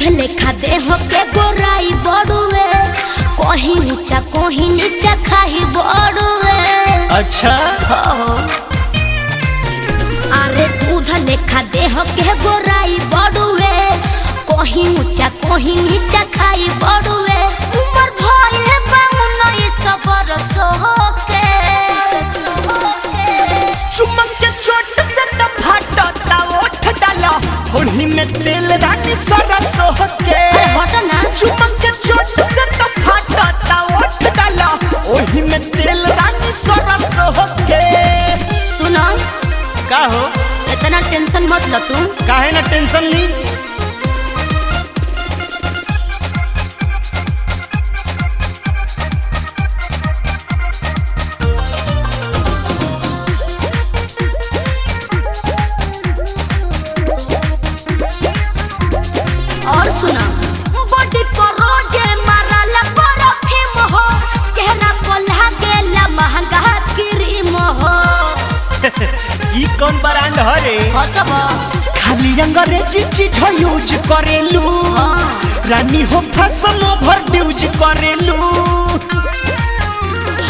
लेखा देह के गोराई बड़ुए, कहीं ऊंचा कहीं नीचा खाई बड़ुए। अच्छा अरे दूध लेखा देह के गोराई बड़ुए, कहीं ऊंचा कहीं नीचा खाई बड़ुए। उमर भइल बा 19 बरस के। चुमक के चोट से त फाटता ओठ डाला, होली में तेल रानी सरस होके। अरे हट ना। चुमक के चोट से त फाटता ओठ डाला, ओही में तेल रानी सरस होके। सुनो का हो? इतना टेंशन मत लो तू। काहे ना टेंशन ली? और सुना बॉडी पर रोजे मारला परफ्यूम हो, चेहरा को लागेला महंगा क्रीम हो। ई कौन ब्रांड हरे? हसब खाली अंग्रेजी चीज यूज करेलू, रानी हो फैशन ओवर यूज करेलू।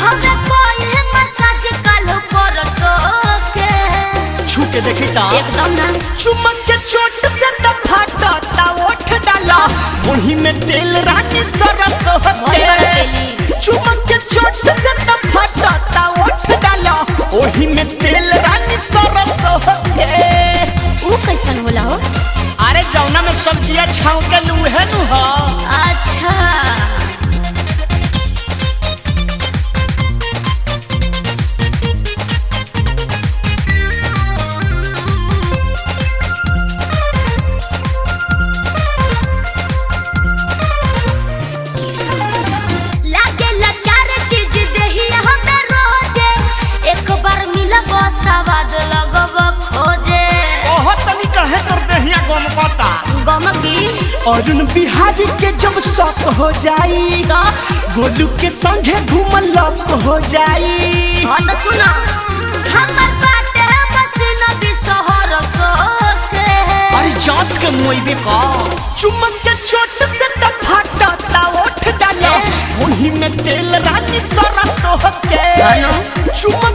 हमें कोई मसाज कालो परसो के। छू के देखी ता एकदम ना। चुमक के चोट से त फाटता ओठ डाला, ओही में तेल रानी सरस भोरे वाला होके। तेली। चुमक के चोट से त फाटता ओठ डाला, ओही में तेल रानी सरस होके। वो कैसन होला हो? अरे जौना में सब्जियां छाव के लूहे नु हो। अच्छा लागेला चार चीज देही हमें रोजे, एक बार मिलब सवाद लगब खोजे। ओहो तनी कहे कर देहिया गम पता। गम की अरुण बिहारी के जब शौक हो जाई, तो गोलू के संगे घूमल लक हो जाई। हाँ तो सुनो हमर बाटे मसीना भी शहर सोके। अरे जात के मोइबे का चुमक के चोट से त फाटता ओठ डाला, ओही में तेल रानी सरस होके। चुमक